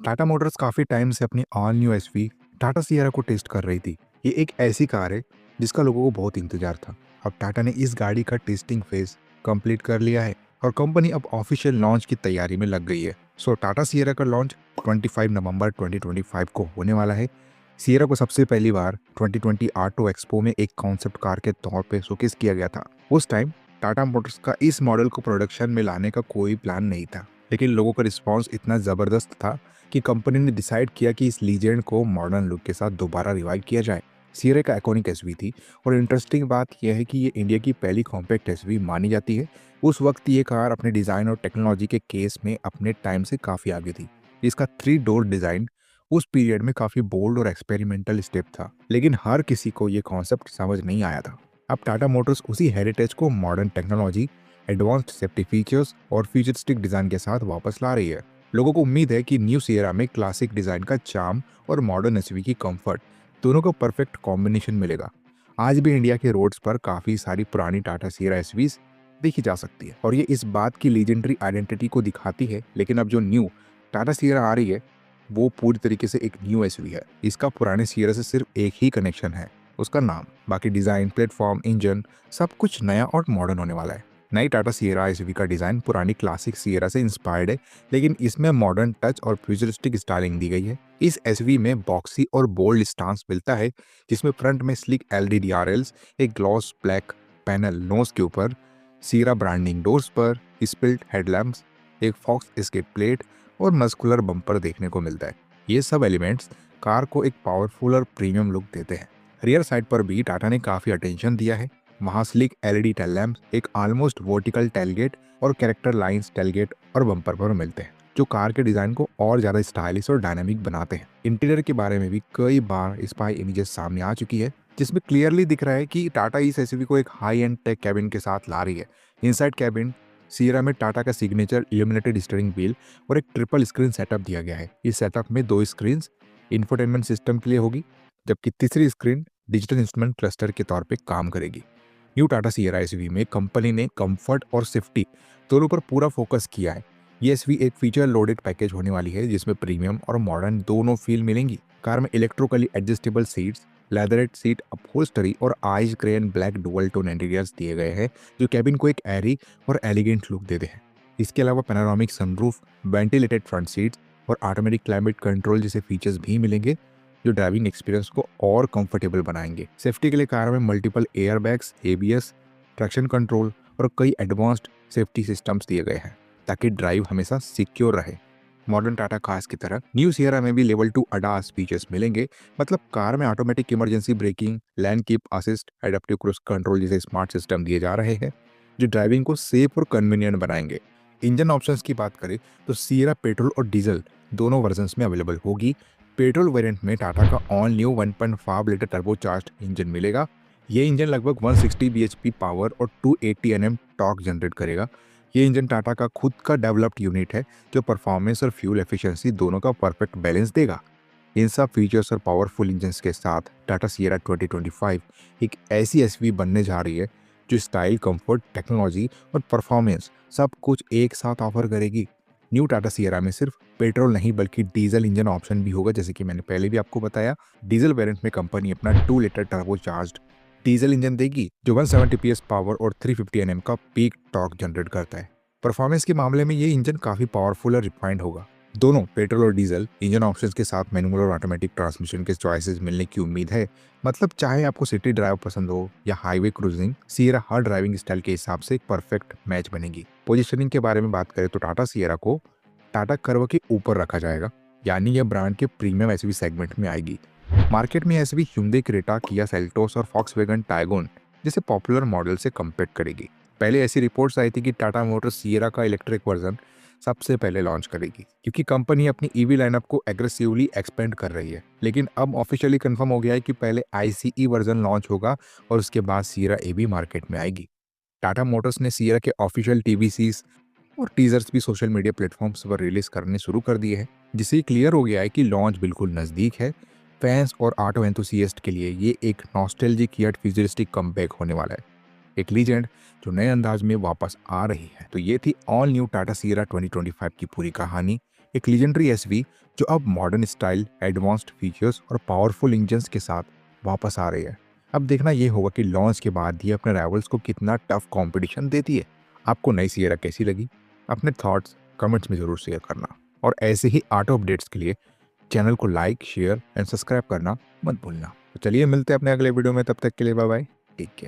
Tata Motors काफ़ी time से अपनी all new SUV Tata Sierra को टेस्ट कर रही थी। ये एक ऐसी कार है जिसका लोगों को बहुत इंतजार था। अब टाटा ने इस गाड़ी का टेस्टिंग फेज कंप्लीट कर लिया है और कंपनी अब ऑफिशियल लॉन्च की तैयारी में लग गई है। सो टाटा सियरा का लॉन्च 25 नवंबर 2025 को होने वाला है। सियरा को सबसे पहली बार 2020 ऑटो एक्सपो में एक कॉन्सेप्ट कार के तौर पे शोकेस किया गया था। उस टाइम टाटा मोटर्स का इस मॉडल को प्रोडक्शन में लाने का कोई प्लान नहीं था, लेकिन लोगों का रिस्पॉन्स इतना ज़बरदस्त था कि कंपनी ने डिसाइड किया कि इस लीजेंड को मॉडर्न लुक के साथ दोबारा रिवाइव किया जाए। सियरा का आइकॉनिक एसवी थी और इंटरेस्टिंग बात यह है कि ये इंडिया की पहली कॉम्पैक्ट एसवी मानी जाती है। उस वक्त ये कार अपने डिज़ाइन और टेक्नोलॉजी के केस में अपने टाइम से काफ़ी आगे थी। इसका 3 डोर डिज़ाइन उस पीरियड में काफ़ी बोल्ड और एक्सपेरिमेंटल स्टेप था, लेकिन हर किसी को ये कॉन्सेप्ट समझ नहीं आया था। अब टाटा मोटर्स उसी हेरिटेज को modern technology, advanced safety features और फ्यूचरिस्टिक डिज़ाइन के साथ वापस ला रही है। लोगों को उम्मीद है कि न्यू सियरा में क्लासिक डिज़ाइन का चार्म और मॉडर्न एसयूवी की कंफर्ट दोनों का परफेक्ट कॉम्बिनेशन मिलेगा। आज भी इंडिया के रोड्स पर काफ़ी सारी पुरानी टाटा सियरा एसयूवीज देखी जा सकती है और ये इस बात की लीजेंडरी आइडेंटिटी को दिखाती है। लेकिन अब जो न्यू टाटा सियरा आ रही है वो पूरी तरीके से एक न्यू एसयूवी है। इसका पुराने सियरा से सिर्फ एक ही कनेक्शन है, उसका नाम। बाकी डिज़ाइन, प्लेटफॉर्म, इंजन सब कुछ नया और मॉडर्न होने वाला है। नई टाटा सियरा एसयूवी का डिज़ाइन पुरानी क्लासिक सियरा से इंस्पायर्ड है, लेकिन इसमें मॉडर्न टच और फ्यूचरिस्टिक स्टाइलिंग दी गई है। इस एसयूवी में बॉक्सी और बोल्ड स्टांस मिलता है, जिसमें फ्रंट में स्लिक एलईडी एक ग्लॉस ब्लैक पैनल नोज के ऊपर, सियरा ब्रांडिंग डोर्स पर, स्पिल्ट हेडलैम्प्स, एक फॉक्स एस्केप प्लेट और मस्कुलर बम्पर देखने को मिलता है। ये सब एलिमेंट्स कार को एक पावरफुल और प्रीमियम लुक देते हैं। रियर साइड पर भी टाटा ने काफ़ी अटेंशन दिया है। वहाँ स्लिक एलईडी टेल लैम्प्स, एक ऑलमोस्ट वर्टिकल टेलगेट और कैरेक्टर लाइंस टेलगेट और बम्पर पर मिलते हैं, जो कार के डिज़ाइन को और ज़्यादा स्टाइलिश और डायनामिक बनाते हैं। इंटीरियर के बारे में भी कई बार स्पाई इमेजेस सामने आ चुकी है, जिसमें क्लियरली दिख रहा है कि टाटा इस एसयूवी को एक हाई एंड टेक कैबिन के साथ ला रही है। इनसाइड कैबिन सियरा में टाटा का सिग्नेचर इल्यूमिनेटेड स्टीयरिंग व्हील और एक ट्रिपल स्क्रीन सेटअप दिया गया है। इस सेटअप में 2 स्क्रीन इंफोटेनमेंट सिस्टम के लिए होगी, जबकि तीसरी स्क्रीन डिजिटल इंस्ट्रूमेंट क्लस्टर के तौर पे काम करेगी। न्यू टाटा सियरा एसयूवी में कंपनी ने कंफर्ट और सेफ्टी दोनों पर पूरा फोकस किया है। ये एसयूवी एक फीचर लोडेड पैकेज होने वाली है, जिसमें प्रीमियम और मॉडर्न दोनों फील मिलेंगी। कार में electrically adjustable seats, leatherette seat upholstery और ice grey and black dual tone interiors दिए गए हैं, जो कैबिन को एक एरी और एलिगेंट लुक देते हैं। इसके अलावा panoramic sunroof, ventilated front seats और ऑटोमेटिक क्लाइमेट कंट्रोल जैसे फीचर्स भी मिलेंगे, जो ड्राइविंग एक्सपीरियंस को और कंफर्टेबल बनाएंगे। सेफ्टी के लिए कार में multiple air bags, ABS, traction control और कई एडवांस्ड सेफ्टी सिस्टम्स दिए गए हैं, ताकि ड्राइव हमेशा सिक्योर रहे। मॉडर्न टाटा कार्स की तरह न्यू सियरा में भी लेवल 2 अडास फीचर्स मिलेंगे। मतलब कार में automatic emergency braking, lane keep assist, adaptive cruise control जैसे स्मार्ट सिस्टम दिए जा रहे हैं, जो ड्राइविंग को सेफ और कन्वीनियंट बनाएंगे। इंजन ऑप्शंस की बात करें तो सियरा पेट्रोल और डीजल दोनों वर्जन्स में अवेलेबल होगी। पेट्रोल वेरिएंट में टाटा का all new 1.5 litre turbocharged engine मिलेगा। ये इंजन लगभग 160 bhp पावर और 280 Nm टॉर्क जनरेट करेगा। ये इंजन टाटा का खुद का डेवलप्ड यूनिट है, जो परफॉर्मेंस और फ्यूल एफिशिएंसी दोनों का परफेक्ट बैलेंस देगा। इन सब फीचर्स और पावरफुल इंजन्स के साथ टाटा सियरा 2025 एक ऐसी एसयूवी बनने जा रही है जो स्टाइल, कंफर्ट, टेक्नोलॉजी और परफॉर्मेंस सब कुछ एक साथ ऑफर करेगी। न्यू टाटा सियरा में सिर्फ पेट्रोल नहीं बल्कि डीजल इंजन ऑप्शन भी होगा। जैसे कि मैंने पहले भी आपको बताया, डीजल वेरिएंट में कंपनी अपना 2 लीटर टर्बोचार्ज्ड डीजल इंजन देगी, जो 170 PS पावर और 350 Nm का पीक टॉर्क जनरेट करता है। परफॉर्मेंस के मामले में ये इंजन काफ़ी पावरफुल और रिफाइंड होगा। दोनों पेट्रोल और डीजल इंजन ऑप्शंस के साथ मैनुअल और ऑटोमेटिक ट्रांसमिशन के चॉइसेस मिलने की उम्मीद है। मतलब चाहे आपको सिटी ड्राइव पसंद हो या हाईवे क्रूजिंग, सियरा हर ड्राइविंग स्टाइल के हिसाब से एक परफेक्ट मैच बनेगी। पोजीशनिंग के बारे में बात करें तो टाटा सियरा को टाटा कर्व के ऊपर रखा जाएगा, यानी यह ब्रांड के प्रीमियम एसयूवी सेगमेंट में आएगी। मार्केट में SUV hyundai Creta, Kia Seltos और फॉक्सवैगन टाइगोन जैसे पॉपुलर मॉडल से कम्पीट करेगी। पहले ऐसी रिपोर्ट्स आई थी कि टाटा मोटर्स सियरा का इलेक्ट्रिक वर्जन सबसे पहले लॉन्च करेगी, क्योंकि कंपनी अपनी ईवी लाइनअप को एग्रेसिवली एक्सपेंड कर रही है। लेकिन अब ऑफिशियली कंफर्म हो गया है कि पहले आईसीई वर्जन लॉन्च होगा और उसके बाद सियरा एवी मार्केट में आएगी। टाटा मोटर्स ने सियरा के ऑफिशियल टीवीसीज और टीजर्स भी सोशल मीडिया प्लेटफॉर्म्स पर रिलीज करने शुरू कर दिए हैं, जिससे क्लियर हो गया है कि लॉन्च बिल्कुल नज़दीक है। फैंस और ऑटो एंथुसियास्ट के लिए ये एक नॉस्टैल्जिक यट फ्यूचरिस्टिक कमबैक होने वाला है, एक लीजेंड जो नए अंदाज में वापस आ रही है। तो ये थी ऑल न्यू टाटा सियरा 2025 की पूरी कहानी। एक लीजेंडरी एसवी जो अब मॉडर्न स्टाइल, एडवांस्ड फीचर्स और पावरफुल इंजन्स के साथ वापस आ रही है। अब देखना ये होगा कि लॉन्च के बाद ये अपने राइवल्स को कितना टफ कंपटीशन देती है। आपको नई सिएरा कैसी लगी? अपने थॉट्स कमेंट्स में ज़रूर शेयर करना, और ऐसे ही ऑटो अपडेट्स के लिए चैनल को लाइक, शेयर एंड सब्सक्राइब करना मत भूलना। तो चलिए मिलते हैं अपने अगले वीडियो में, तब तक के लिए बाय बाय, टेक केयर।